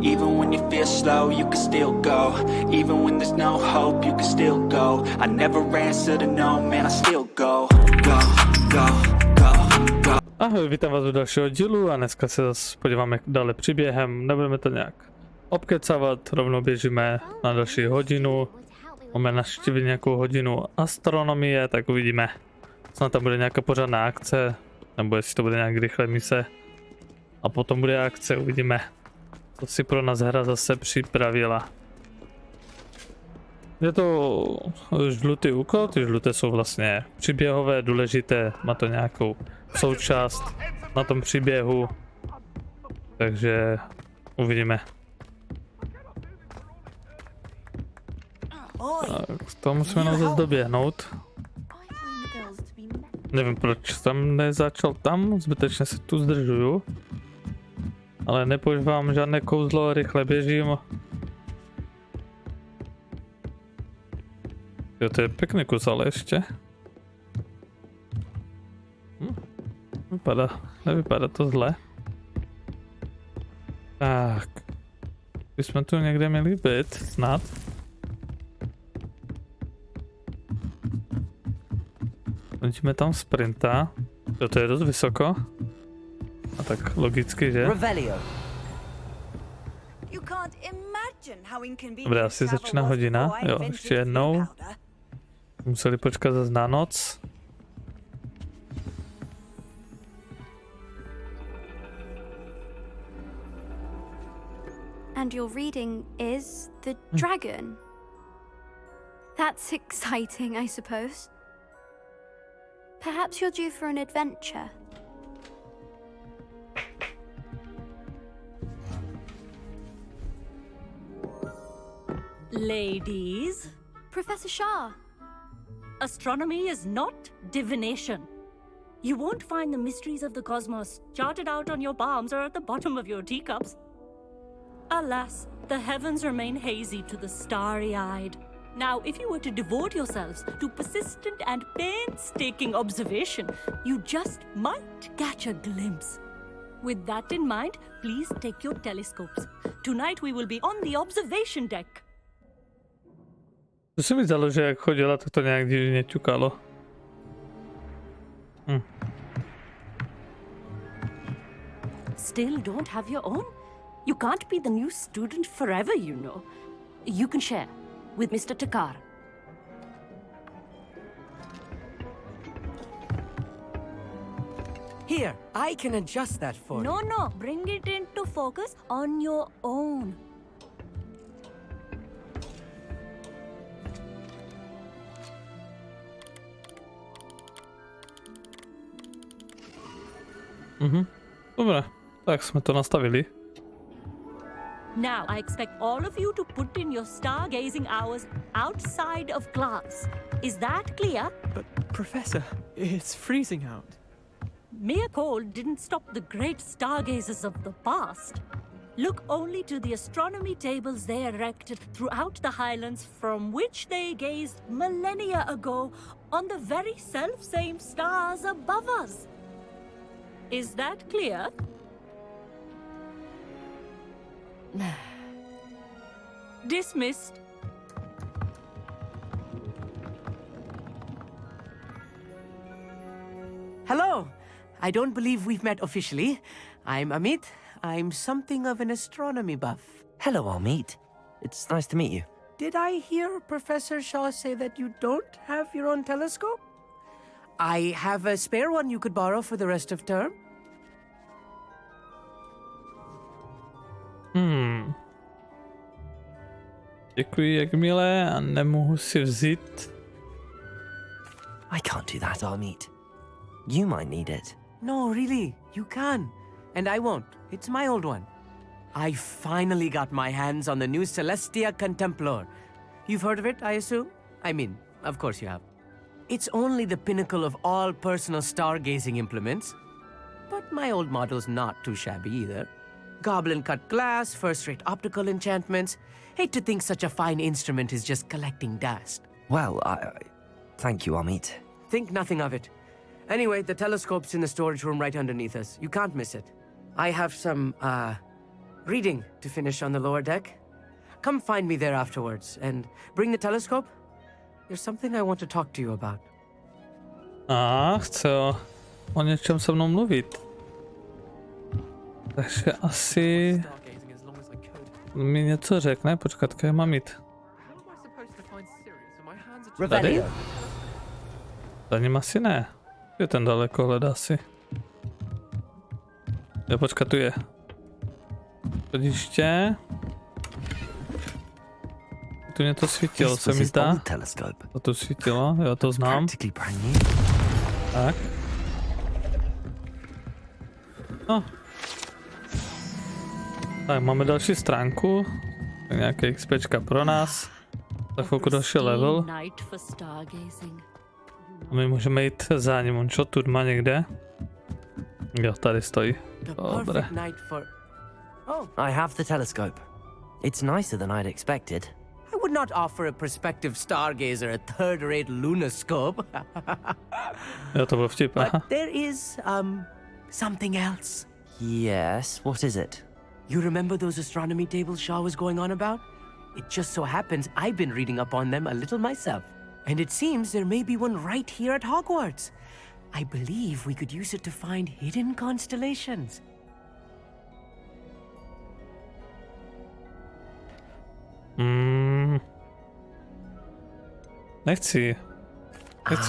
Even when you feel slow, you can still go. Even when there's no hope, you can still go. I never answer to no, man, I still go. Go, go, go, go. Ahoj, vítám vás u dalšího dílu a dneska se zase podíváme dále příběhem, nebudeme to nějak obkecávat, rovnou běžíme na další hodinu. Máme navštívit nějakou hodinu astronomie, tak uvidíme, snad tam bude nějaká pořádná akce, nebo jestli to bude nějak rychle mise. A potom bude akce, uvidíme, co si pro nás hra zase připravila. Je to žlutý úkol, ty žluté jsou vlastně příběhové, důležité, má to nějakou součást na tom příběhu, takže uvidíme. Tak to musíme nám zase doběhnout. Nevím, proč tam nezačal tam, zbytečně se tu zdržuju. Ale nepoužívám žádné kouzlo, rychle běžím. Jo, to je pěkný kus, ale ještě. Nevypadá to zle. Tak. Bychom tu někde měli být, snad. Vidíme tam sprinta. Jo, to je dost vysoko. A tak logicky, že? Dobré, asi začíná hodina. Jo, ještě jednou. Museli počkat zase na noc. And your reading is The Dragon. That's exciting, I suppose. Perhaps you're due for an adventure. Ladies, Professor Shah. astronomy is not divination. You won't find the mysteries of the cosmos charted out on your palms or at the bottom of your teacups. Alas, the heavens remain hazy to the starry-eyed. Now, if you were to devote yourselves to persistent and painstaking observation, you just might catch a glimpse. With that in mind, please take your telescopes. Tonight we will be on the observation deck. To se mi zdalo, že jak chodila, tak to nějak divně ťukalo. Still don't have your own? You can't be the new student forever, you know. You can share with Mr. Takar. Here, I can adjust that for you. No, bring it into focus on your own. Dobré, tak jsme to nastavili. Now, I expect all of you to put in your stargazing hours outside of class. Is that clear? But, Professor, it's freezing out. Mere cold didn't stop the great stargazers of the past. Look only to the astronomy tables they erected throughout the highlands from which they gazed millennia ago on the very self-same stars above us. Is that clear? Dismissed. Hello! I don't believe we've met officially. I'm Amit. I'm something of an astronomy buff. Hello, Amit. It's nice to meet you. Did I hear Professor Shaw say that you don't have your own telescope? I have a spare one you could borrow for the rest of term. Děkuji, jak milé, a nemohu si vzít. I can't do that, Amit. You might need it. No, really, you can. And I won't. It's my old one. I finally got my hands on the new Celestia Contemplar. You've heard of it, I assume? I mean, of course you have. It's only the pinnacle of all personal stargazing implements. But my old model's not too shabby either. Goblin-cut glass, first-rate optical enchantments. Hate to think such a fine instrument is just collecting dust. Well, thank you, Amit. Think nothing of it. Anyway, the telescope's in the storage room right underneath us. You can't miss it. I have some, reading to finish on the lower deck. Come find me there afterwards and bring the telescope. There's something I want to talk to you about. A, chce o něčem se mnou mluvit. Takže asi Stargazing as long as I could. mi něco řekne, počkat, kde mám jít. How am I supposed to find Sirius when my hands are Revelio. Za ním asi ne. Je ten daleko, hledá si. Jo, počkat, tu je. Schodiště. Tu něco svítilo, This se was mi his zdá. old telescope. To tu svítilo, jo, to znám. Practically brand new. Tak. No. Tak, máme další stránku. Tak nějaké XPčka pro nás. Za chvilku další level. Night for stargazing. A my můžeme jít za ním, on čo tu má někde? Jo, tady stojí. the Dobre. perfect night for... Oh, I have the telescope. It's nicer than I'd expected. I would not offer a prospective stargazer a third-rate lunoscope. Jo, to byl vtip, aha. But there is, something else. Yes, what is it? You remember those astronomy tables Shaw was going on about? It just so happens I've been reading up on them a little myself. And it seems there may be one right here at Hogwarts. I believe we could use it to find hidden constellations. Nechci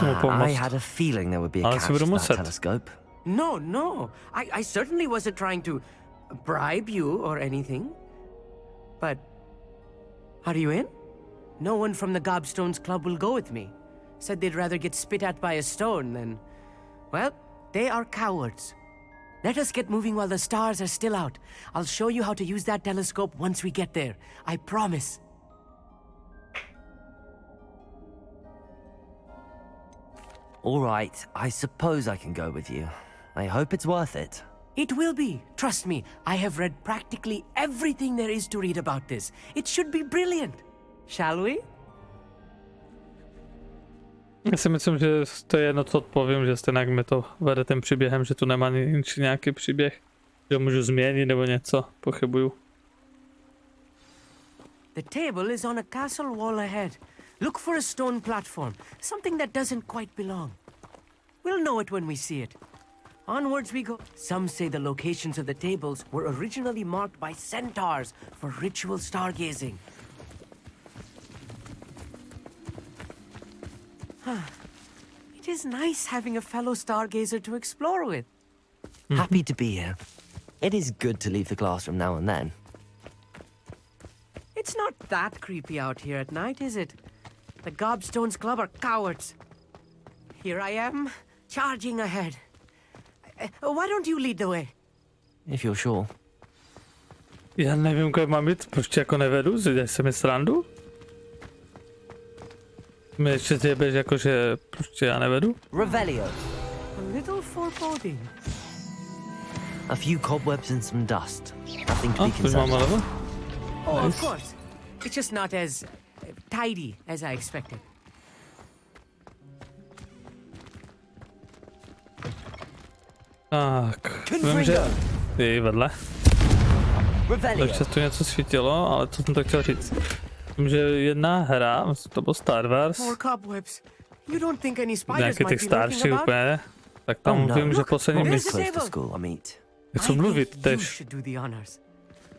mu I pomoct. had a feeling there would be a Ale catch si budu to that muset. telescope. No. I certainly wasn't trying to bribe you or anything. But are you in? No one from the Gobstones Club will go with me. Said they'd rather get spit at by a stone than... Well, they are cowards. Let us get moving while the stars are still out. I'll show you how to use that telescope once we get there. I promise. All right, I suppose I can go with you. I hope it's worth it. It will be. Trust me, I have read practically everything there is to read about this. It should be brilliant. Shall we? Já si myslím, že to je jedno, co odpovím, že stejně jak mi to vede tím příběhem, že tu nemá nějaký příběh, že ho můžu změnit nebo něco, pochybuju. The table is on a castle wall ahead. Look for a stone platform, something that doesn't quite belong. We'll know it when we see it. Onwards we go. Some say the locations of the tables were originally marked by centaurs for ritual stargazing. It is nice having a fellow stargazer to explore with. Happy to be here. It is good to leave the classroom now and then. It's not that creepy out here at night, is it? The Gobstones Club are cowards. Here I am, charging ahead. Why don't you lead the way? If you're sure. Já nevím, kde mám jít, prostě jako nevedu, děláš se mi srandu? Mi ještě zjebeš jako, že prostě já nevedu? Revelio. A little foreboding. A few cobwebs and some dust. Nothing to A, be už concerned máme about. level? Oh, Nice. of course. It's just not as tidy as I expected. Tak, vím, že je vedle. Revelio. Takže tu něco svítilo, ale co jsem to chtěl říct. Vím, že jedna hra, to byl Star Wars, More cobwebs. You don't think any spiders nějaký might těch be lurking starší about? úplně, tak tam Oh, no. vím, že Look, poslední there's místo. a Close to table. school, I meet. Chci I mluvit think you tež. should do the honors.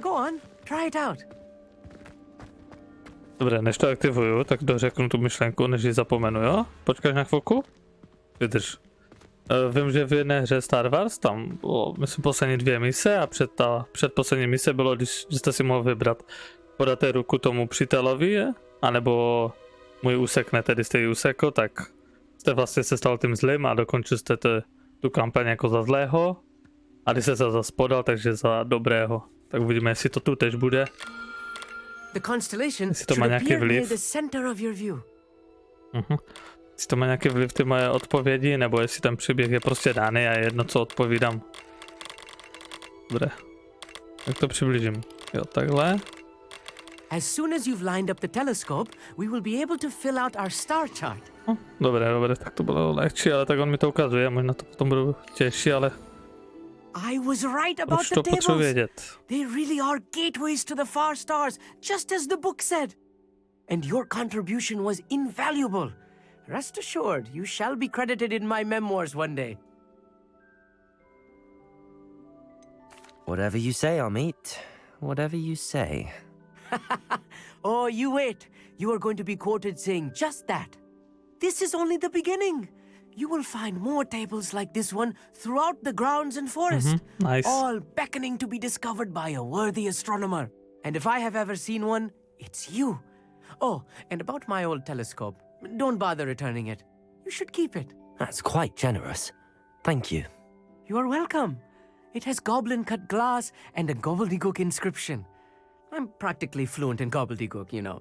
Go on, try it out. Dobré, než to aktivuju, tak dořeknu tu myšlenku, než ji zapomenu, jo? Počkáš na chvilku? Vydrž. Vím, že v jedné hře Star Wars tam bylo, myslím, poslední 2 mise a předposlední mise bylo, když jste si mohl vybrat. Podáte ruku tomu přítelovi, anebo můj úsek, tedy jste ji úsekl, tak jste vlastně se stal tím zlým a dokončil jste tu kampaň jako za zlého. A když se zase podal, takže za dobrého. Tak uvidíme, jestli to tu tež bude. The constellation Jestli to should má nějaký appear near vliv. the center of your view. Jestli to má nějaký vliv ty moje odpovědi, nebo jestli ten příběh je prostě daný a je jedno, co odpovídám. Dobré. Jak to přiblížím? Jo, takhle. As soon as you've lined up the telescope, we will be able to fill out our star chart. Dobré, tak to bylo lehčí, ale tak on mi to ukazuje, možná to potom budu těžší, ale I was right about Už the to potřebuji tables. vědět. They really are gateways to the far stars, just as the book said. And your contribution was invaluable. Rest assured, you shall be credited in my memoirs one day. Whatever you say, Amit. Whatever you say. Oh, you wait. You are going to be quoted saying just that. This is only the beginning. You will find more tables like this one throughout the grounds and forest, Nice. all beckoning to be discovered by a worthy astronomer. And if I have ever seen one, it's you. Oh, and about my old telescope, don't bother returning it. You should keep it. That's quite generous. Thank you. You are welcome. It has goblin-cut glass and a gobbledygook inscription. I'm practically fluent in gobbledygook, you know.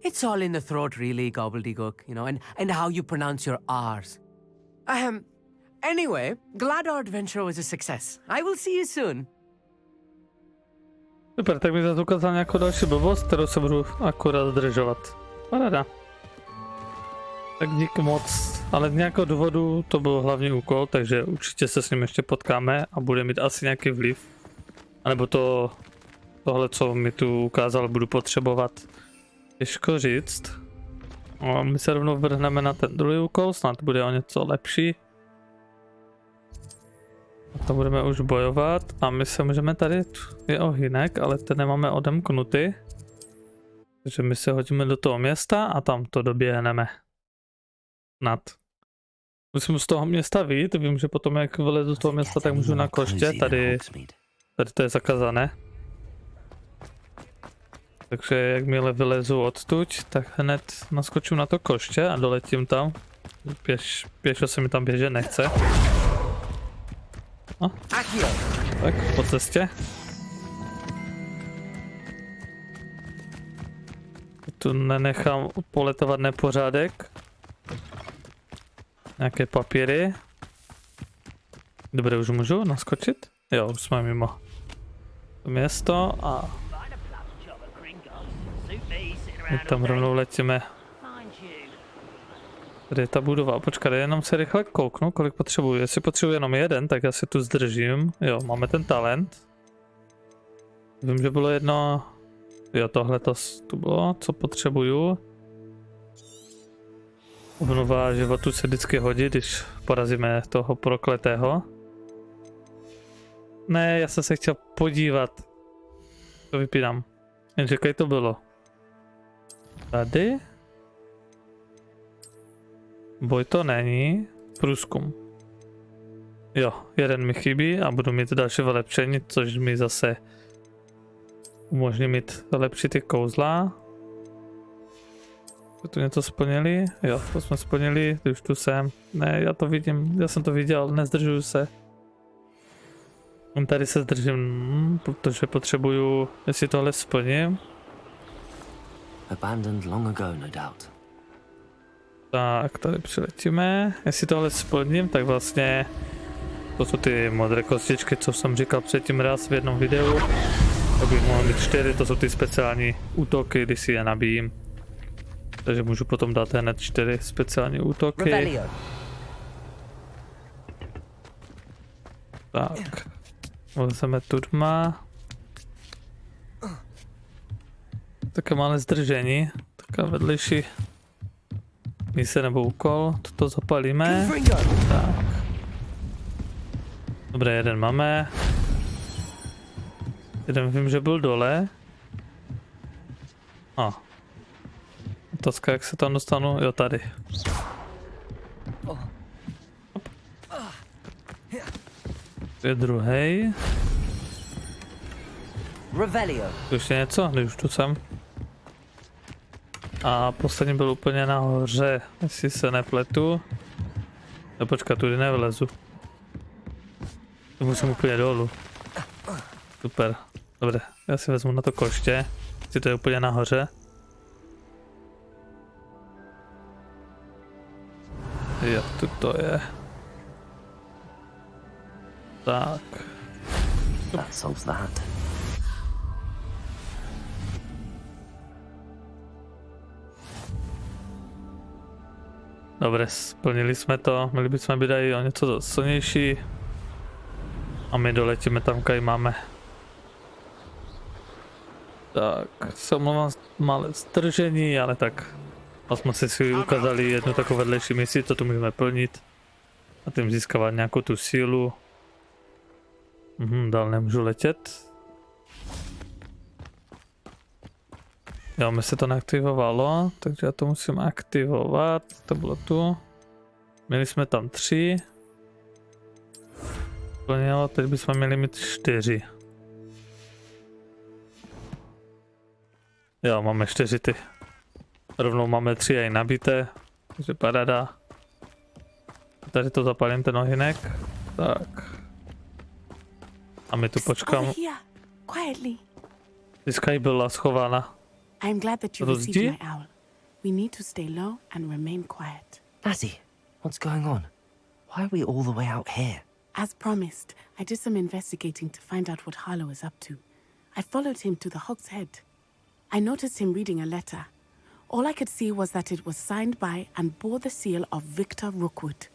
It's all in the throat, really, gobbledygook, you know, and how you pronounce your R's. Anyway, glad our adventure was a success. I will see you soon. Super, tak mi zase ukázal nějakou další blbost, kterou se budu akorát zdržovat. Paráda. Tak díky moc, ale z nějakého důvodu to byl hlavní úkol, takže určitě se s ním ještě potkáme a bude mít asi nějaký vliv. A nebo tohle, co mi tu ukázal, budu potřebovat. Těžko říct. No, my se rovnou vrhneme na ten druhý úkol, snad bude o něco lepší. A to budeme už bojovat a my se můžeme tady, je ohýnek, ale ten nemáme odemknutý. Takže my se hodíme do toho města a tam to doběhneme. Snad. Musím z toho města vyjít, vím, že potom jak vylezu do toho města, tak můžu na koště, tady to je zakazané. Takže jakmile vylezu odtuď, tak hned naskočím na to koště a doletím tam. Pěšo se mi tam běžet nechce. No. Tak, po cestě. Tu nenechám poletovat nepořádek. Nějaké papíry. Dobře, už můžu naskočit? Jo, už jsme mimo město a my tam rovnou letíme. Tady je ta budova. Počkej, jenom se rychle kouknu, kolik potřebuji. Jestli potřebuji jenom jeden, tak já si tu zdržím. Jo, máme ten talent. Vím, že bylo jedno. Jo, tohle to tu bylo, co potřebuju. Obnova životu se vždycky hodí, když porazíme toho prokletého. Ne, já jsem se chtěl podívat. To vypínám. Jen čekaj, to bylo. Tady. Boj to není. Průzkum. Jo, jeden mi chybí a budu mít další vylepšení, což mi zase umožní mít lepší ty kouzla. Jsme tu něco splnili? Jo, to jsme splnili, už tu jsem. Ne, já to vidím, já jsem to viděl, nezdržuju se. Tady se zdržím, protože potřebuju, jestli tohle splním. Abandoned long ago, no doubt. Tak, tady přiletíme. Jestli tohle splním, tak vlastně to jsou ty modré kostičky, co jsem říkal předtím raz v jednom videu. Tak bych mohl mít 4, to jsou ty speciální útoky, když si je nabijím. Takže můžu potom dát hned 4 speciální útoky. Tak. Vezmeme tu dma. Také malé zdržení. Taká vedlejší mise nebo úkol. Toto zapalíme. Tak. Dobré, jeden máme. Jeden vím, že byl dole. Otázka, jak se tam dostanu? Jo, tady. To je druhý. Ještě něco? Když už tu jsem. A poslední byl úplně nahoře, jestli se nepletu. No počkat, tudy nevlezu. To musím úplně dolů. Super, dobře, já si vezmu na to koště, jestli to je úplně nahoře. Jo, tu to je. Tak. That solves that. Dobře, splnili jsme to, měli bychom být i o něco silnější. A my doletíme tam, kde máme. Tak, se omlouvám malé zdržení, ale tak jsme si ukázali jednu takovou vedlejší misi, co tu můžeme plnit. A tím získávat nějakou tu sílu. Dál nemůžu letět. Jo, mi se to neaktivovalo, takže já to musím aktivovat. To bylo tu. Měli jsme tam 3. Plnilo, teď bychom měli mít 4. Jo, máme 4 ty. Rovnou máme 3 aj nabité, takže paráda. Tady to zapalím ten ohynek. Tak. A my tu počkám. Sky byla schována. I'm glad that you received my owl. We need to stay low and remain quiet. Natty, what's going on? Why are we all the way out here? As promised, I did some investigating to find out what Harlow is up to. I followed him to the Hog's Head. I noticed him reading a letter. All I could see was that it was signed by and bore the seal of Victor Rookwood.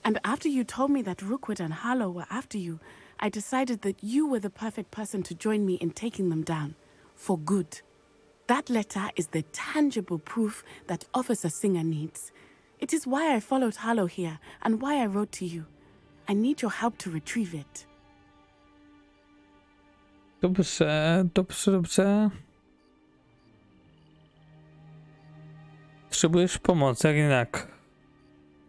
And after you told me that Rookwood and Harlow were after you, I decided that you were the perfect person to join me in taking them down. For good. That letter is the tangible proof that Officer Singer needs. It is why I followed Harlow here and why I wrote to you. I need your help to retrieve it. Dobře. Potřebuješ pomoc, jak jinak?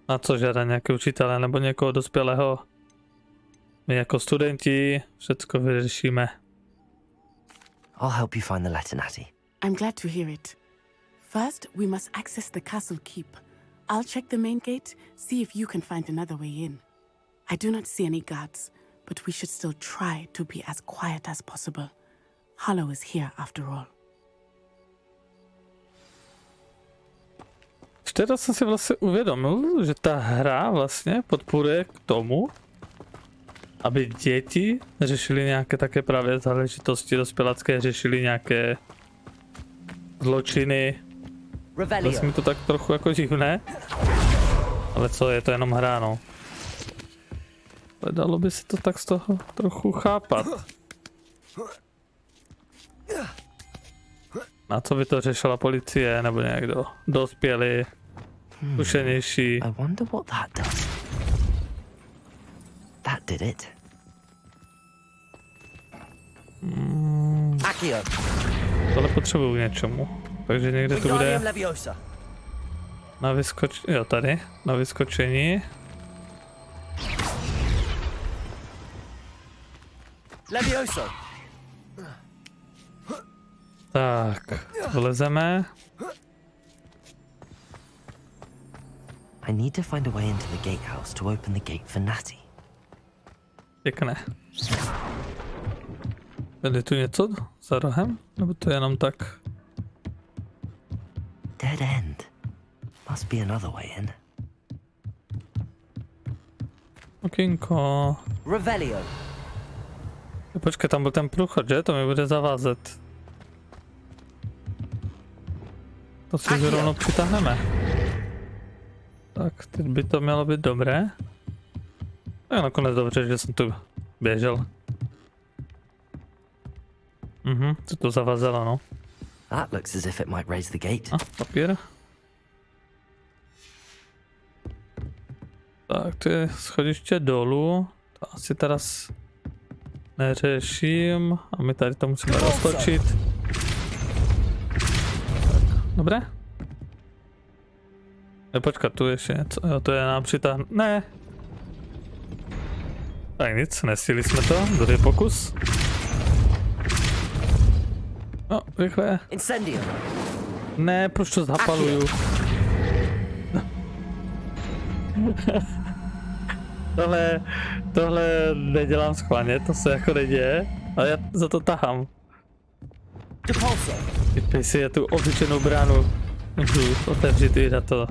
Na co žádá nějaký učitele nebo někoho dospělého? My jako studenti všecko vyřešíme. I'll help you find the letter, Natty. I'm glad to hear it. First, we must access the castle keep. I'll check the main gate, see if you can find another way in. I do not see any guards, but we should still try to be as quiet as possible. Harlow is here after all. Včera jsem si vlastně uvědomil, že ta hra vlastně podporuje k tomu, aby děti řešili nějaké také právě záležitosti dospělacké, řešili nějaké zločiny. Vlastně mi to tak trochu jako divné. Ale co, je to jenom hra, no. Ale dalo by se to tak z toho trochu chápat. Na co by to řešila policie, nebo někdo dospělý, zkušenější. I wonder what that does. That did it. Accio. Tohle potřebuju k něčemu. Takže někde to bude na vyskočení, jo tady, na vyskočení. Levioso. Tak, vlezeme. I need to find a way into the gatehouse to open the gate for Natty. Pěkné. Je tu něco za rohem? Nebo to je jenom tak? Dead end. Must be another way in. Okýnko. Revelio. Počkej, tam byl ten průchod, že? To mi bude zavázet. To si rovnou přitáhneme. Tak, teď by to mělo být dobré. A nakonec dobře, že jsem tu běžel. Co to zavazelo, no. That looks as if it might raise the gate. A, papír. Tak, to je schodiště dolů. To asi teraz neřeším. A my tady to musíme roztočit. Tak, dobré. Počkat, tu ještě něco. Jo, to je nám přitáhnout. Ne. Tak nic, nestihli jsme to. Druhý pokus. No, rychle. Incendio. Ne, proč to zapaluju? tohle nedělám schválně, to se jako neděje, ale já za to tahám. Vypej si, já tu obyčejnou bránu můžu otevřít i na to.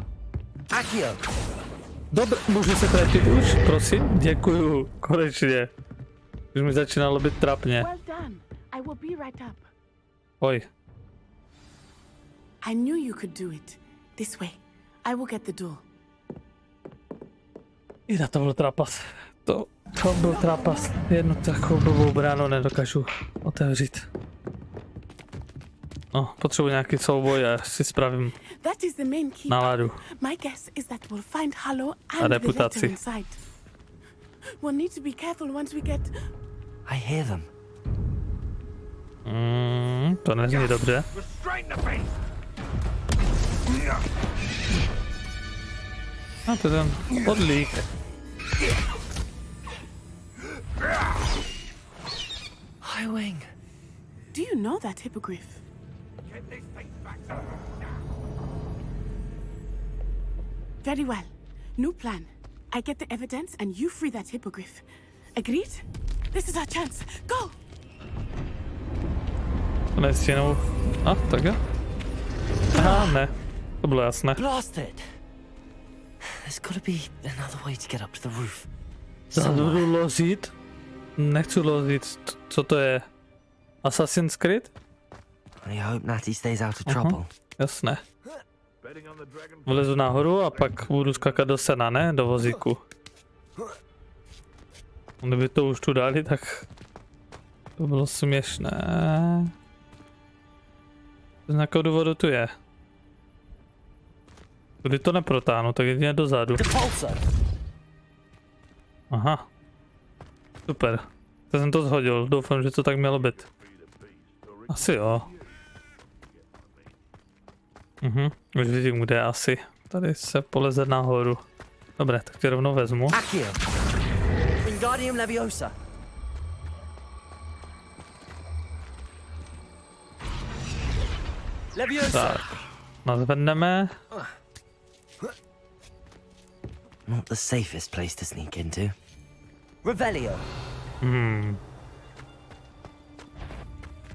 Dobře, můžu se trefit už, prosím? Děkuju, konečně. Už mi začínalo být trapně. Oj. I knew you could do it. This way. I will get the door. I na to byl trapas. To byl trápas. Jednu takovou blbou bránu nedokážu otevřít. No, potřebuji nějaký souboj a si spravím That is the main key. náladu. My guess is that we'll find Hollow A and the letter reputaci. inside. We'll need to be careful once we get... I hear them. To nezní dobře. A to je ten podlík. Highwing. Do you know that hippogriff? Very well. New plan. I get the evidence and you free that hippogriff. Agreed? This is our chance. Go! To nestěnou. A, tak jo. Aha, ne. To bylo jasné. Blast it. There's got to be another way to get up to the roof. Budu lozit. Nechci lozit. Co to je? Assassin's Creed? I hope Natty stays out of trouble. Jasné. Vlezu nahoru a pak budu skakat do sena, ne? Do vozíku. Kdyby to už tu dali, tak to bylo směšné. Z nějakého důvodu tu je. Když to neprotáhnu, tak jedině dozadu. Aha. Super. Tak jsem to shodil, doufám, že to tak mělo být. Asi jo. Už vidím, kde je asi. Tady se poleze nahoru. Dobré, tak tě rovnou vezmu. Accio. Wingardium Leviosa. Leviosa. Tak, nazvedneme. Not the safest place to sneak into. Revelio.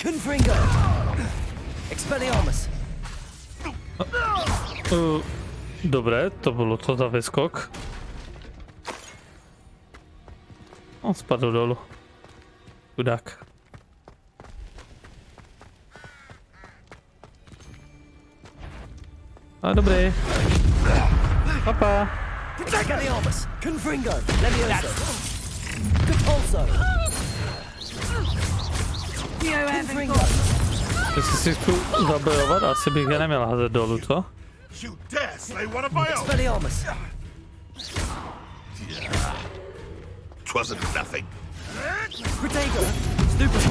Confringo. Expelliarmus. Dobré, to bylo to za vyskok. On spadl dolů. Chudák. A dobrý. Papa. Expelliarmus. Confringo. Leviosa. Capulso. Confringo. Jestli si chci zabojovat, asi bych je neměl házet dolů, co? Expelliarmus. Twasn't nothing. Protego. Stupefy.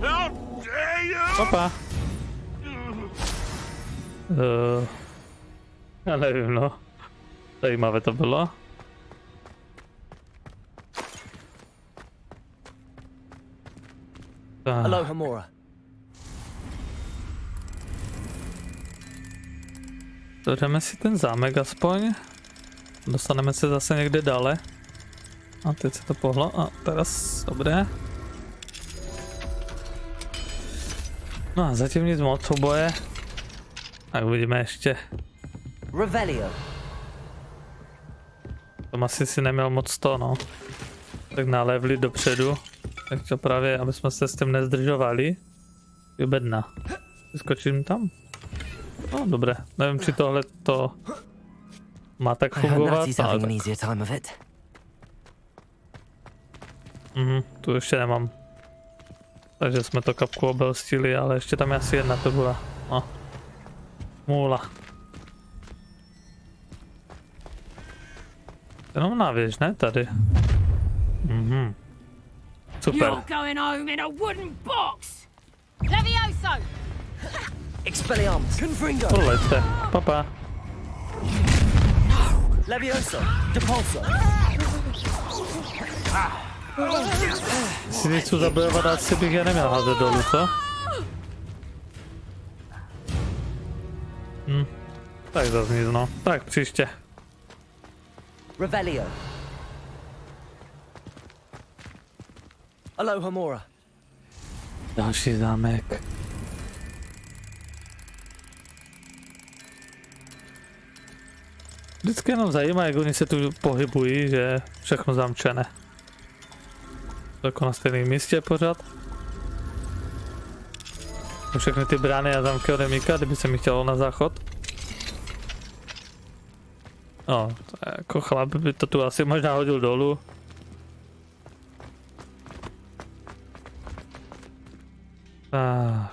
How dare you! Papa. Já nevím, no. Zajímavé to bylo. Aloha Mora. Otevřeme si ten zámek aspoň. Dostaneme se zase někde dále. A teď se to pohlo. A teraz, dobré. No a zatím nic moc souboje. Tak uvidíme ještě. Revelio. Tom asi si neměl moc to, no. Tak nalevli dopředu. Tak to právě, aby jsme se s tím nezdržovali. Je bedna. Vyskočím tam. No dobré, nevím, či tohle to má tak fungovat. Tu ještě nemám. Takže jsme to kapku obelstili, ale ještě tam je asi jedna, to byla. No. Můla. Jenom návěž, ne? Tady. Super. You're going home in a wooden box! Levioso! Expelliarmus. Confringo. Poleďte. Papa. Leviosa. Depulso. Si něco zabojovat, asi bych je neměl házet dolů, co? Tak zase nic, no. Tak příště. Revelio. Aloha Mora. Další zámek. Vždycky jenom zajímá, jak oni se tu pohybují, že všechno zamčené. Jako na stejném místě pořád. Všechny ty brány a zámky odemíkat, kdyby se mi chtělo na záchod. No, to je jako chlap by to tu asi možná hodil dolů. Tak.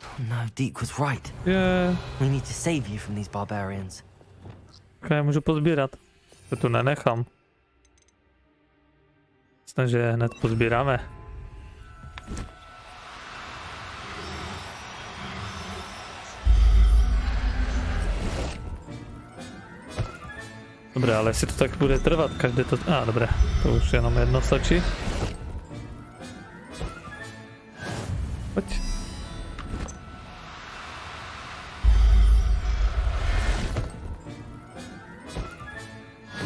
Oh no, Deke was right. Je. We need to save you from these barbarians. Já můžu pozbírat. To tu nenechám. Myslím, že je hned pozbíráme. Dobré, ale jestli to tak bude trvat, každé to... dobré, to už jenom jedno stačí. Pojď.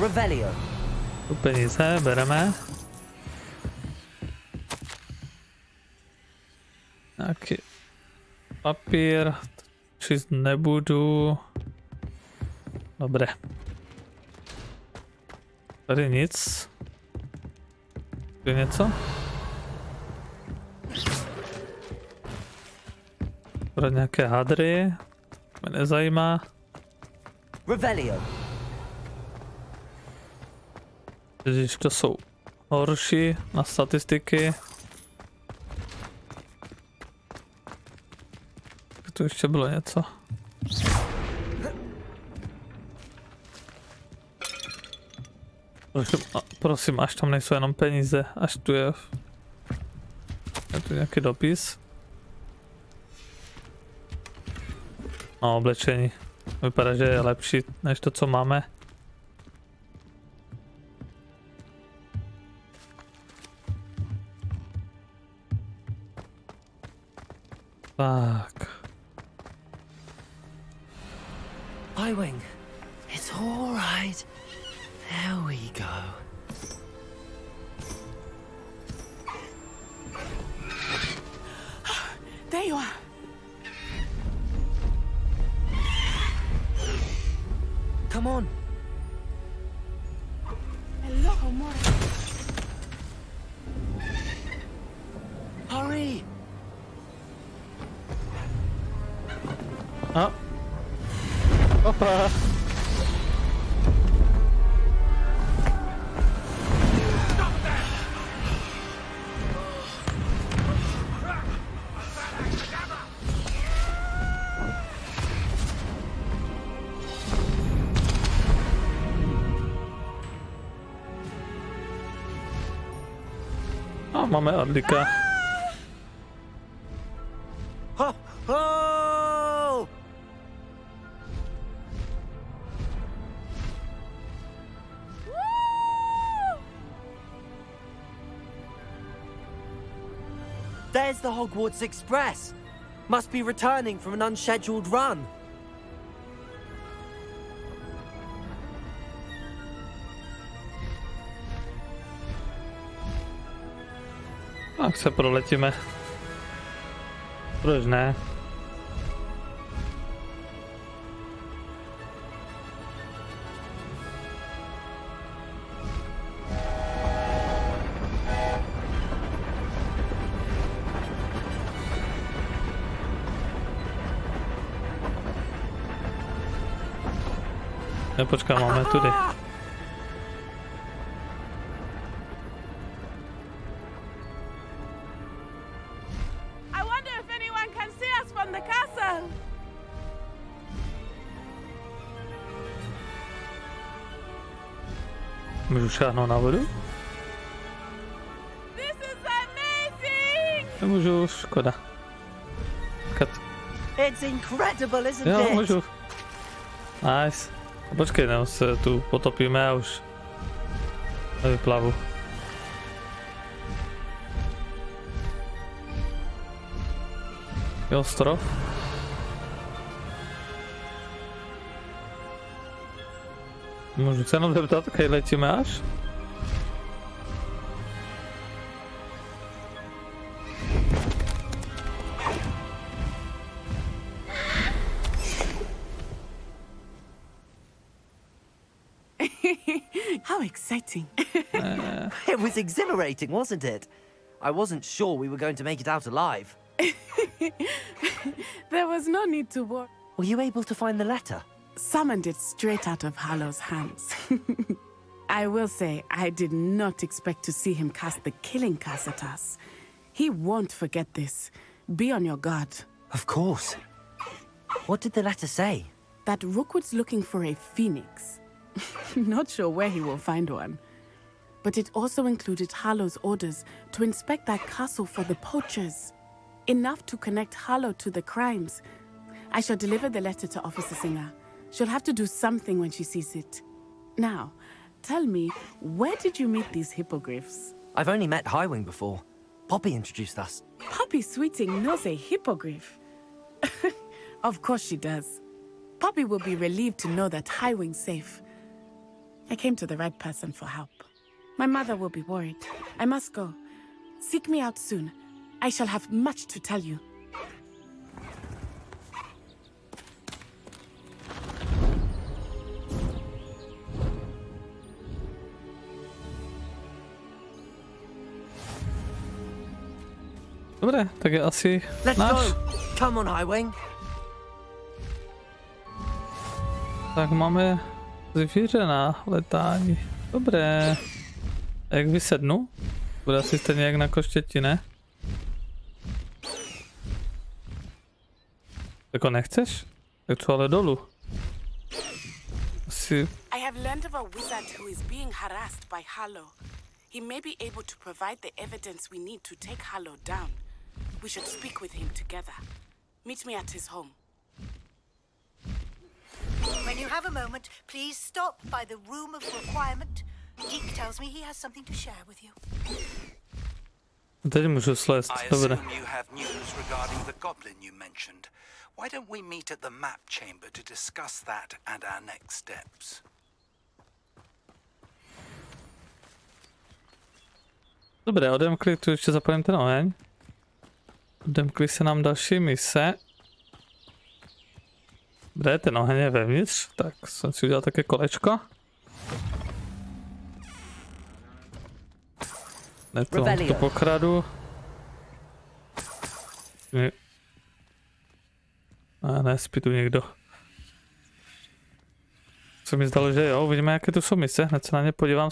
Revelio. Tu peníze bereme. Nějaký papír, číst nebudu. Dobré. Tady nic. Je něco? Pro nějaké hadry. Mě nezajímá. Revelio. Když to jsou horší na statistiky. Tu ještě bylo něco. Prosím, až tam nejsou jenom peníze, až tu je tu nějaký dopis. No, oblečení. Vypadá, že je lepší než to, co máme. Tak. Highwing. It's all right. There we go. There you are. Come on. Hello, Mora. Hurry. Opa. Máme Adlika. Ho, ho! There's the Hogwarts Express. Must be returning from an unscheduled run. Tak se proletíme. Proč ne? Nepočkám, máme tudy. Můžu šáhnout na vodu? Nemůžu, škoda. Kat. It's incredible, isn't Jo, it? můžu. Nice. Počkej, nebo se tu potopíme a už nevyplavu. Je ostrov. Můžu se jenom zeptat, kaj letíme až? How exciting. It was exhilarating, wasn't it? I wasn't sure we were going to make it out alive. There was no need to worry. Were you able to find the letter? Summoned it straight out of Hallow's hands. I will say, I did not expect to see him cast the killing curse at us. He won't forget this. Be on your guard. Of course. What did the letter say? That Rookwood's looking for a phoenix. Not sure where he will find one. But it also included Harlow's orders to inspect that castle for the poachers. Enough to connect Harlow to the crimes. I shall deliver the letter to Officer Singer. She'll have to do something when she sees it. Now, tell me, where did you meet these hippogriffs? I've only met Highwing before. Poppy introduced us. Poppy Sweeting knows a hippogriff. Of course she does. Poppy will be relieved to know that Highwing's safe. I came to the right person for help. My mother will be worried. I must go. Seek me out soon. I shall have much to tell you. Dobre, tak je asi Let's náš. go! Come on, Highwing. Tak máme zvíře na letání. Dobré. A jak vysednu? Bude asi stejně jak na koštěti, ne? Jako nechceš? Tak co ale dolů? Asi... I have learned of a wizard who is being harassed by Harlow. He may be able to provide the evidence we need to take Harlow down. We should speak with him together. Meet me at his home. When you have a moment, please stop by the room of requirement. Deke tells me he has something to share with you. Teď můžu slést, I dobré. assume you have news regarding the goblin you mentioned. Why don't we meet at the map chamber to discuss that and our next steps? Dobré, odemkli, tu ještě zapalím ten oheň. Odemkli se nám další mise. Dobré, ten oheň je vevnitř, tak jsem si udělal také kolečko. Ne, to pokradu. A ne, spí tu někdo. Co mi zdalo, že jo, uvidíme, jaké tu jsou mise, hned se na ně podívám.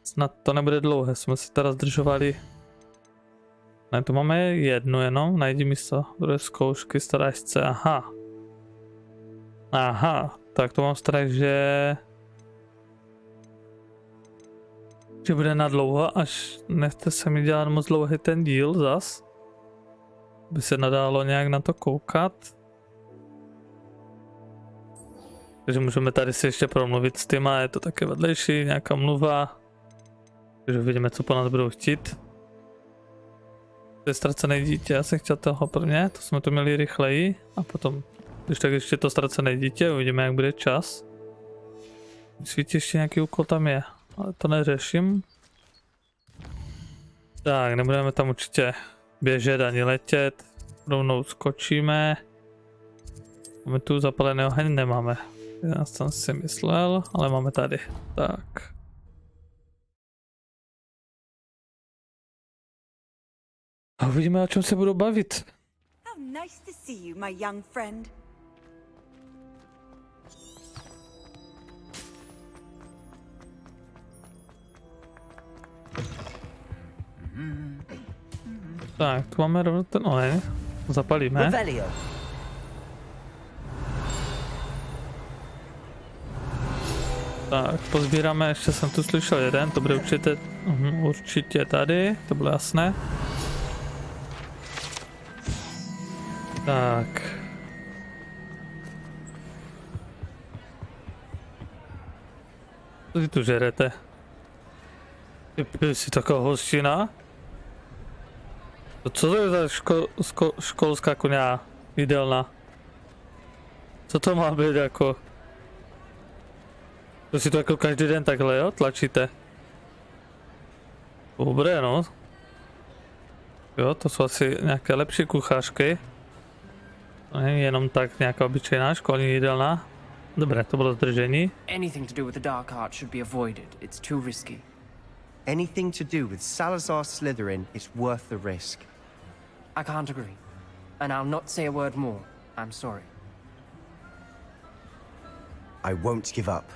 Snad to nebude dlouhé, jsme se teda zdržovali. Ne, tu máme jednu jenom, najdi místo druhé zkoušky, staráš se, aha. Aha, tak to mám strach, že bude na dlouho, až nechce se mi dělat moc dlouhý ten díl zas. By se nadálo nějak na to koukat. Takže můžeme tady si ještě promluvit s týma, je to také vedlejší, nějaká mluva. Takže uvidíme, co po nás budou chtít. To je ztracené dítě, já jsem chtěl toho prvně, to jsme to měli rychleji. A potom, když tak ještě to ztracené dítě, uvidíme, jak bude čas. Svítí ještě nějaký úkol tam je, ale to neřeším. Tak, nebudeme tam určitě běžet ani letět, rovnou skočíme. Máme tu zapalený oheň, nemáme. Já jsem si myslel, ale máme tady. Tak. A uvidíme, o čem se budou bavit. How nice to see you, my young friend. Tak, tu máme rovnou ten oheň. Zapalíme. Revelio. Tak, pozbíráme, ještě jsem tu slyšel jeden, to bude určitě tady, to bylo jasné. Tak. Co vy tu žerete? Ty jsi taková hostina? Co to je za školská koně jídelna? Co to má být jako? To si to jako každý den takhle, jo? Tlačíte? Dobré, no. Jo, to jsou asi nějaké lepší kuchařky. To není jenom tak nějaká obyčejná školní jídelna. Dobré, to bylo zdržení. Anything to do with the dark art should be avoided. It's too risky. Anything to do with Salazar Slytherin is worth the risk. I can't agree. And I'll not say a word more. I'm sorry. I won't give up.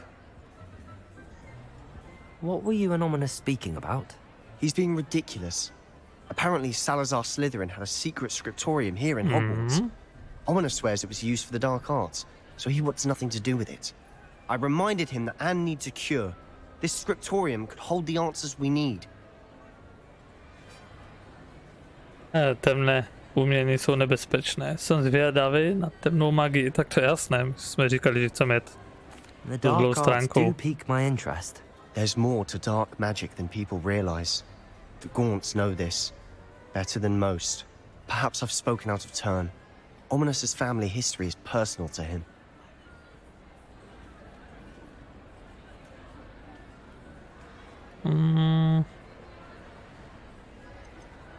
What were you and Ominous speaking about? He's being ridiculous. Apparently, Salazar Slytherin had a secret scriptorium here in Hogwarts. Ominous swears it was used for the dark arts, so he wants nothing to do with it. I reminded him that Anne needs a cure. This scriptorium could hold the answers we need. Temné umění jsou nebezpečné. Jsem zvědavý na temnou magii, tak to je jasné. My jsme říkali, že chceme jet The druhou dark arts stránkou. do pique my interest. There's more to dark magic than people realize. The Gaunts know this better than most. Perhaps I've spoken out of turn. Ominous's family history is personal to him.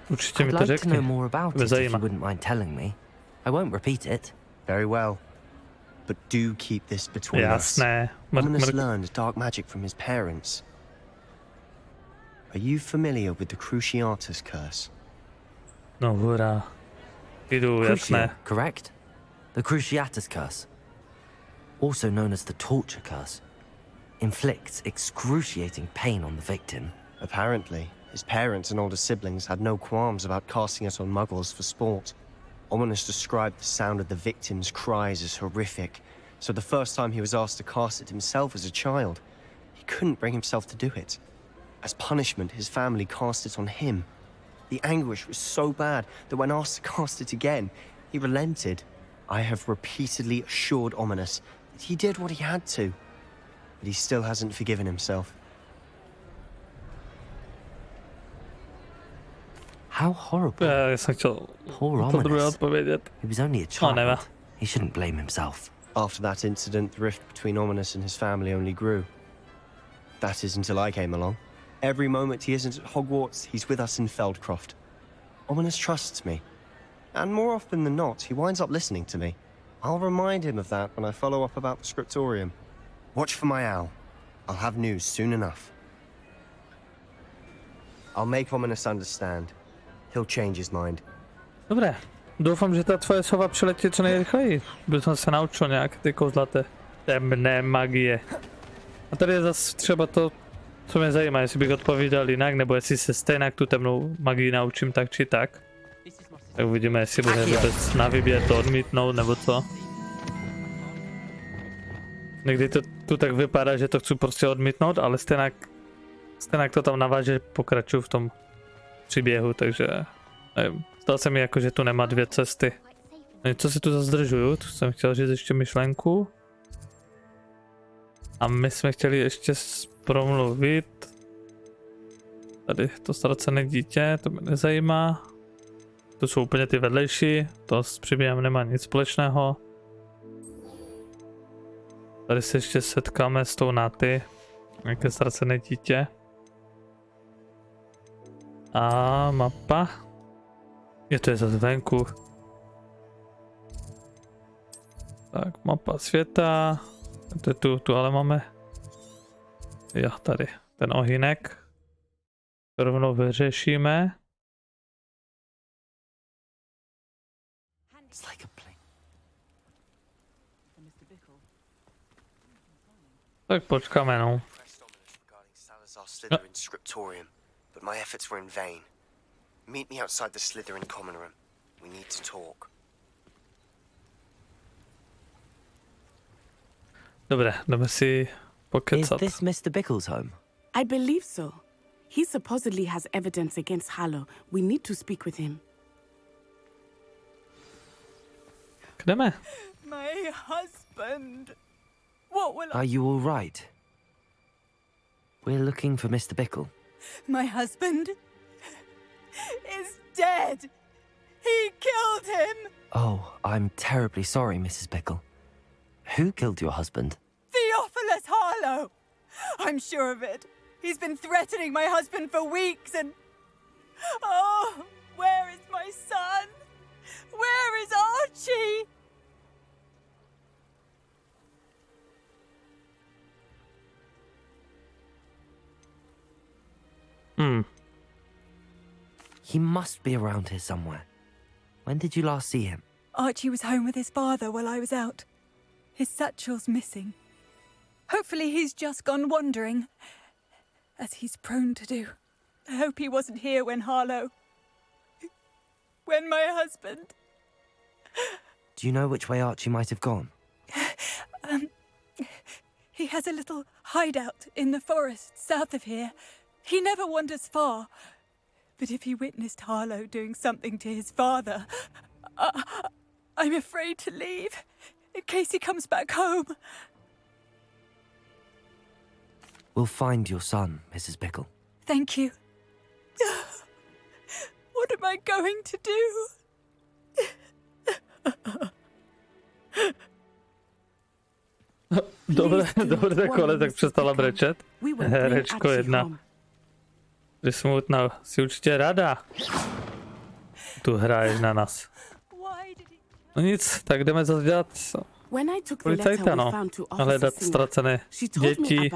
Určitě mi I'd to like to know řekni. more about Mě it if you zajímá. wouldn't mind telling me. I won't repeat it. Very well. But do keep this between us. Jasné. Ominous learned dark magic from his parents. Are you familiar with the Cruciatus curse? No hurá. Jdu, jasné. Crucio, correct? The Cruciatus curse, also known as the torture curse, inflicts excruciating pain on the victim. Apparently, his parents and older siblings had no qualms about casting it on muggles for sport. Ominous described the sound of the victim's cries as horrific, so the first time he was asked to cast it himself as a child, he couldn't bring himself to do it. As punishment, his family cast it on him. The anguish was so bad that when asked to cast it again, he relented. I have repeatedly assured Ominous that he did what he had to, but he still hasn't forgiven himself. How horrible. Já jsem chtěl Poor to druhé Ominous. odpovědět. He was only a nevím. child. He shouldn't blame himself. After that incident, the rift between Ominous and his family only grew. That is until I came along. Every moment he isn't at Hogwarts, he's with us in Feldcroft. Ominous trusts me. And more often than not, he winds up listening to me. I'll remind him of that when I follow up about the scriptorium. Watch for my owl. I'll have news soon enough. I'll make Ominous understand. He'll change his mind. Dobré. Doufám, že ta tvoje sova přiletí co nejrychleji. Byl jsem se naučil nějak ty kouzla té temné magie. A tady je zase třeba to, co mě zajímá, jestli bych odpovídal jinak, nebo jestli se stejně tu temnou magii naučím tak či tak. Tak uvidíme, jestli bude vůbec na výběr to odmítnout, nebo co. Někdy to tu tak vypadá, že to chci prostě odmítnout, ale stejně to tam naváže, pokračuju v tom příběhu, takže nevím. Zdá se mi jako, že tu nemá dvě cesty. Co si tu zazdržuju? Tu jsem chtěl říct ještě myšlenku. A my jsme chtěli ještě promluvit. Tady to ztracené dítě, to mě nezajímá. To jsou úplně ty vedlejší, to s příběhem nemá nic společného. Tady se ještě setkáme s tou Naty, nějaké ztracené dítě. A mapa. To je zase venku. Tak, mapa světa. To je tu ale máme. Jo, tady, ten ohýnek. Rovnou vyřešíme. Tak počkáme, no. Slytherin's scriptorium, but my efforts were in vain. Meet me outside the Slytherin common room. We need to talk. Dobré, jdeme si pokecat. Is this Mr. Bickle's home? I believe so. He supposedly has evidence against Harlow. We need to speak with him. Jdeme. My husband. What will Are you all right? We're looking for Mr. Bickle. My husband is dead. He killed him. Oh, I'm terribly sorry, Mrs. Bickle. Who killed your husband? Theophilus Harlow. I'm sure of it. He's been threatening my husband for weeks and... Oh, where is my son? Where is Archie? He must be around here somewhere. When did you last see him? Archie was home with his father while I was out. His satchel's missing. Hopefully he's just gone wandering. as he's prone to do. I hope he wasn't here when my husband... Do you know which way Archie might have gone? He has a little hideout in the forest south of here. He never wanders far. But if he witnessed Harlow doing something to his father, I'm afraid to leave, in case he comes back home. We'll find your son, Mrs. Pickle. Thank you. What am I going to do? Dobre takhle, tak přestala brečet. Herečko jedna. Jsi smutná, jsi určitě ráda. Tu hraješ na nás. No nic, tak jdeme zase dělat policajta, no. Hledat ztracené děti.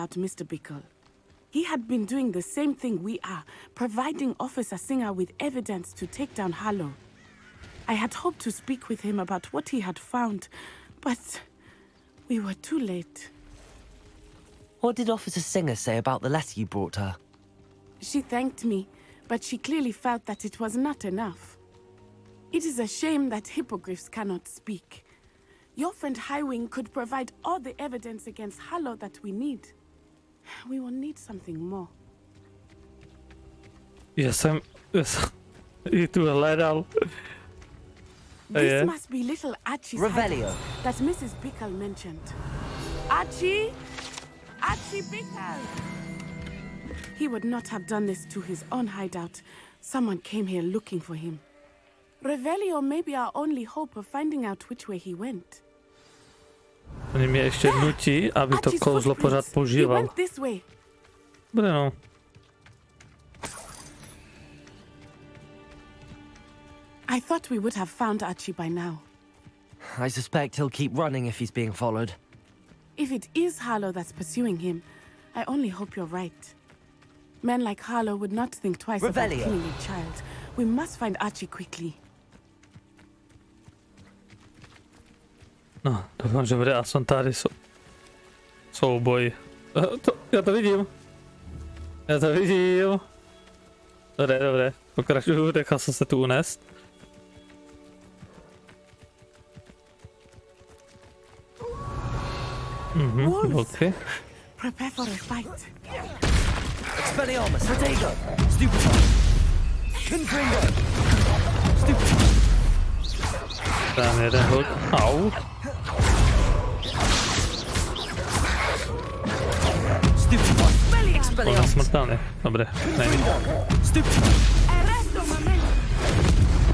He had been doing the same thing we are, providing Officer Singer with evidence to take down Harlow. I had hoped to speak with him about what he had found, but we were too late. What did Officer Singer say about the letter you brought her? She thanked me, but she clearly felt that it was not enough. It is a shame that hippogriffs cannot speak. Your friend Highwing could provide all the evidence against Harlow that we need. We will need something more. Yes, jí tu hledal. This must be little Archie's Revelio. hideout that Mrs. Pickle mentioned. Archie Pickle! He would not have done this to his own hideout. Someone came here looking for him. Revelio may be our only hope of finding out which way he went. Oni mě ještě nutí, aby to kouzlo pořád používal. Bude no. I thought we would have found Archie by now. I suspect he'll keep running if he's being followed. If it is Harlow that's pursuing him, I only hope you're right. Men like Harlow would not think twice about killing a child. We must find Archie quickly. No, doufám, že bude aspoň tady souboj. Já to vidím. Dobré. Pokračuju, nechal jsem se tu unést. Okay. Prepare for a fight. Expelliarmus, Protego, Stupefy, Confringo, Stupefy. Tam jeden hod. Au. On smrtelný. Dobré, není.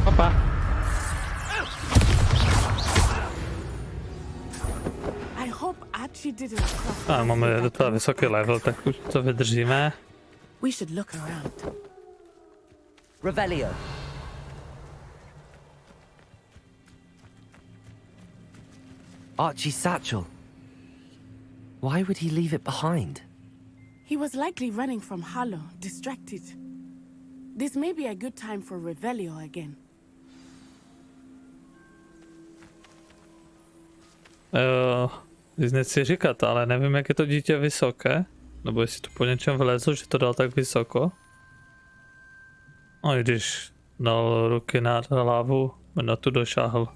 Opa. A máme docela vysoký level, tak už to vydržíme. We should look around. Revelio. Archie's satchel. Why would he leave it behind? He was likely running from Harlow, distracted. This may be a good time for Revelio again. Nic nechci říkat, ale nevím, jak je to dítě vysoké. Nebo jestli to po něčem vlezlo, že to dal tak vysoko. A když dal ruky na hlavu, na tu došáhl.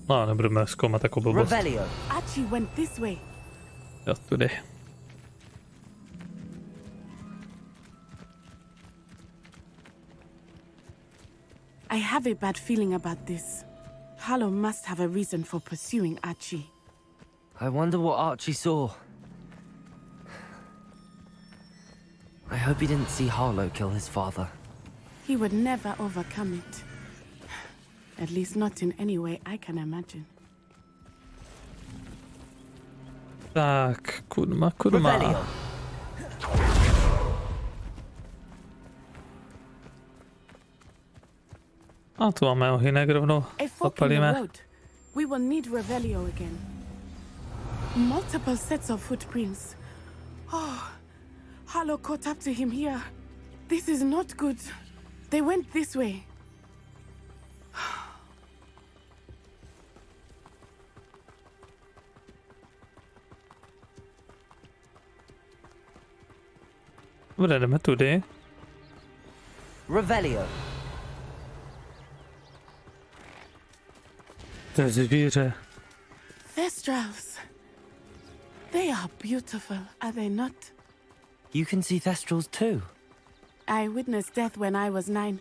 No, nebudeme zkoumat takovou blbost. Archie went this way. Jo, tudy. I have a bad feeling about this. Harlow must have a reason for pursuing Archie. I wonder what Archie saw. I hope he didn't see Harlow kill his father. He would never overcome it. At least not in any way I can imagine. Tak, kurma. A tu máme ohynek rovnou. Zapalíme. We will need Revelio again. Multiple sets of footprints. Oh, Harlow caught up to him here. This is not good. They went this way. Dobre, jdeme tudy. Revelio. To je zvíře. Thestrals. They are beautiful, are they not? You can see Thestrals too. I witnessed death when I was 9.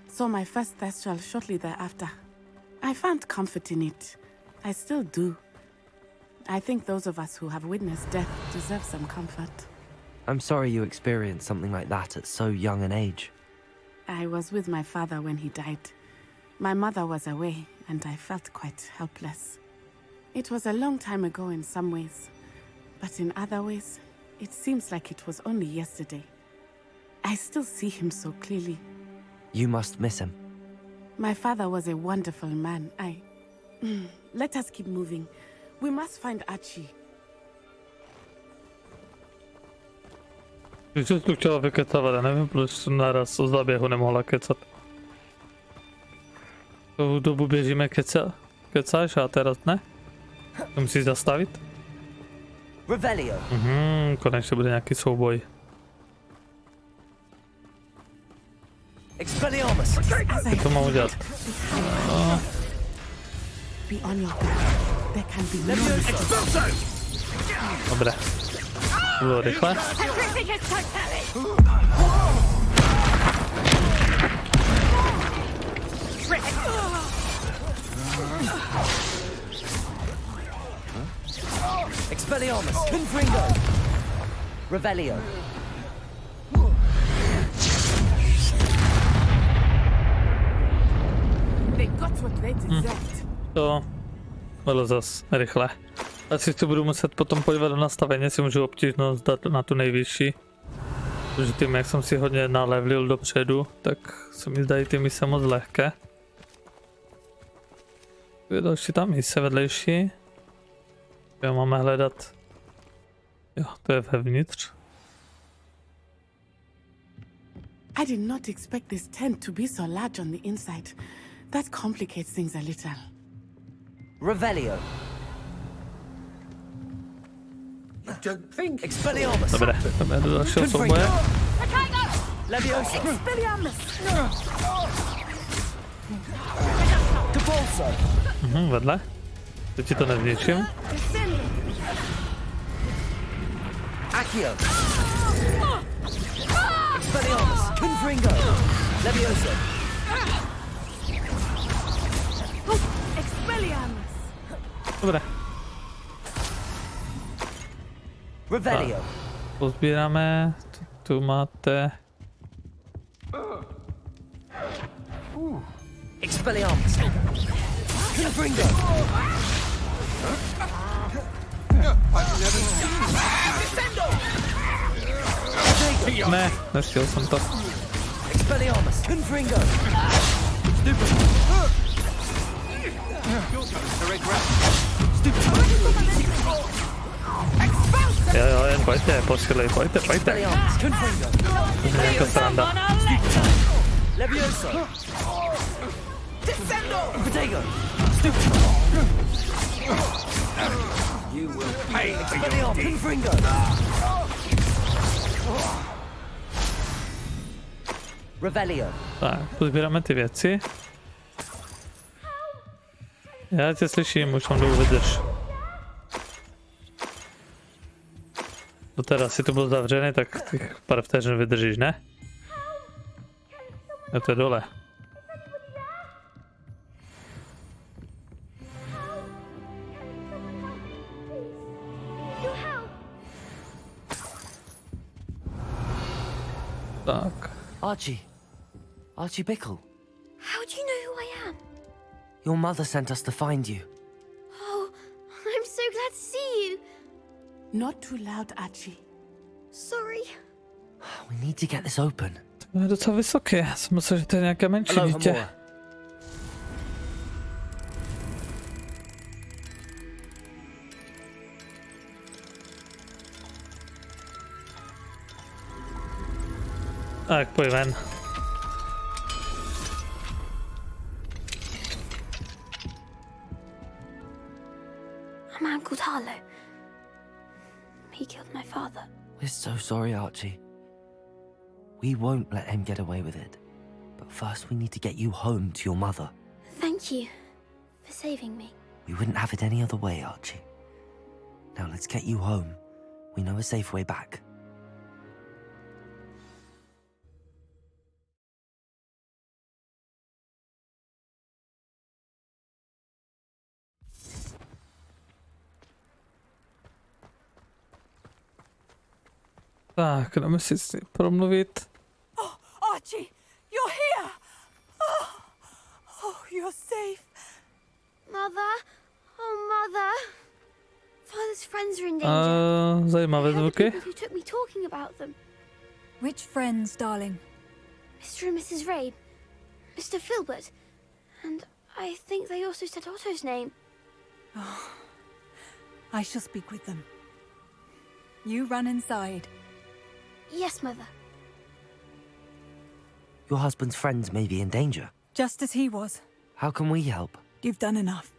Saw my first Thestral shortly thereafter. I found comfort in it. I still do. I think those of us who have witnessed death deserve some comfort. I'm sorry you experienced something like that at so young an age. I was with my father when he died. My mother was away, and I felt quite helpless. It was a long time ago in some ways, but in other ways, it seems like it was only yesterday. I still see him so clearly. You must miss him. My father was a wonderful man. Let us keep moving. We must find Archie. Když jsi tu chtěla vykecávat, já nevím, proč naraz z záběhu nemohla kecat. Tou dobu běžíme kecáš a teraz ne? To musíš zastavit? Revelio. Konečně bude nějaký souboj. Expelliarmus. Co to mám udělat? No. Be on your guard. There can be no. Dobré. Bylo rychle. Expelliarmus. Confringo. Revelio. They got what they deserved. To bylo zas rychle. Asi to budu muset potom podívat do nastavení, si můžu obtížnost dát na tu nejvyšší. Protože tím, jak jsem si hodně nalevlil dopředu, tak se mi zdají ty mise moc lehké. Je další tam mise vedlejší. Jo, máme hledat. Jo, to je vevnitř. I did not expect this tent to be so large on the inside. That complicates things a little. Revelio. Expelliarmus. Dobré, jdeme do dalšího souboje. Leviosa. Expelliarmus. Vedle. Teď ti to nezničím. Accio. Expelliarmus. Confringo. Leviosa. Expelliarmus. Dobré. Revelio. Pozbíráme. Tu máte. Expelliarmus. Confringo. Ne, nechtěl jsem to. Expelliarmus. Confringo. Jo, jen pojďte, posílej, pojďte. To je nějaká sranda. Leviosa. Potato. You will pay for your Confringo. Revelio. Tak, pozbíráme ty věci. Já tě slyším, už mám dolů vydrž. No teda, si to byl zavřený, tak těch pár vteřin vydržíš, ne? Je to dole. Tak. Archie Bickle. How do you know who I am? Your mother sent us to find you. Oh, I'm so glad to see you. Not too loud, Archie. Sorry. We need to get this open. To je docela vysoké, já jsem myslel, že to je nějaké menší dítě. Tak, pojď ven. A man called Harlow. He killed my father. We're so sorry, Archie. We won't let him get away with it. But first we need to get you home to your mother. Thank you for saving me. We wouldn't have it any other way, Archie. Now let's get you home. We know a safe way back. Tak, jdeme si s ní promluvit. Oh, Archie, you're here! Oh, you're safe. Mother? Oh, Mother. Father's friends are in danger. Zajímavé I heard the zvuky. people who took me talking about them. Which friends, darling? Mr. and Mrs. Rabe. Mr. Filbert. And I think they also said Otto's name. Oh, I shall speak with them. You run inside. Yes, Mother. Your husband's friends may be in danger. Just as he was. How can we help? You've done enough.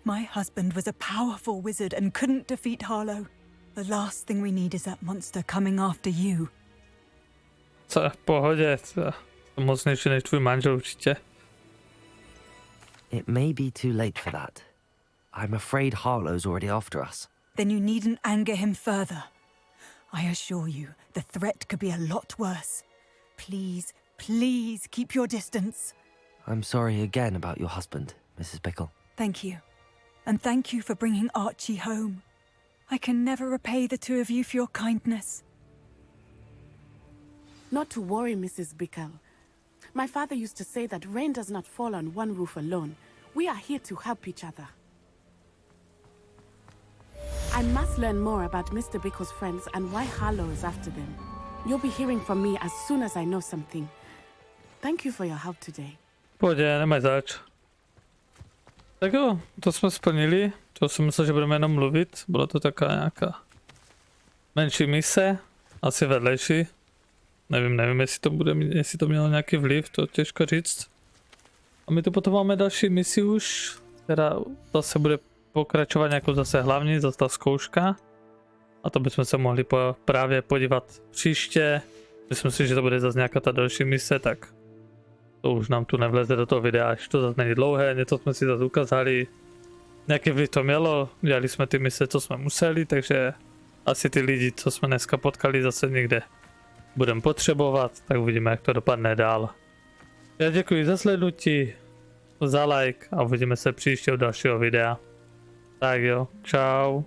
My husband was a powerful wizard and couldn't defeat Harlow. The last thing we need is that monster coming after you. Co, v pohodě. Jsem mocnější než tvůj manžel určitě. It may be too late for that. I'm afraid Harlow's already after us. Then you needn't anger him further. I assure you, the threat could be a lot worse. Please, please keep your distance. I'm sorry again about your husband, Mrs. Bickle. Thank you. And thank you for bringing Archie home. I can never repay the two of you for your kindness. Not to worry, Mrs. Bickle. My father used to say that rain does not fall on one roof alone. We are here to help each other. I must learn more about Mr. Bickle's friends and why Harlow is after them. You'll be hearing from me as soon as I know something. Thank you for your help today. Pohodě, nemaj zač. Tak jo, to jsme splnili. To jsem myslel, že budeme jenom mluvit. Byla to taková nějaká menší mise, asi vedlejší. Nevím, jestli to bude, jestli to mělo nějaký vliv, to těžko říct. A my tu potom máme další misi už, která zase bude pokračovat nějakou zase hlavní, zase ta zkouška. A to bychom se mohli právě podívat příště. Myslím si, že to bude zase nějaká ta další mise, tak to už nám tu nevleze do toho videa, až to zase není dlouhé, něco jsme si zase ukázali. Nějaký vliv to mělo, dělali jsme ty mise, co jsme museli, takže asi ty lidi, co jsme dneska potkali, zase někde budeme potřebovat, tak uvidíme, jak to dopadne dál. Já děkuji za slednutí, za like a uvidíme se příště u dalšího videa. Tak jo, čau.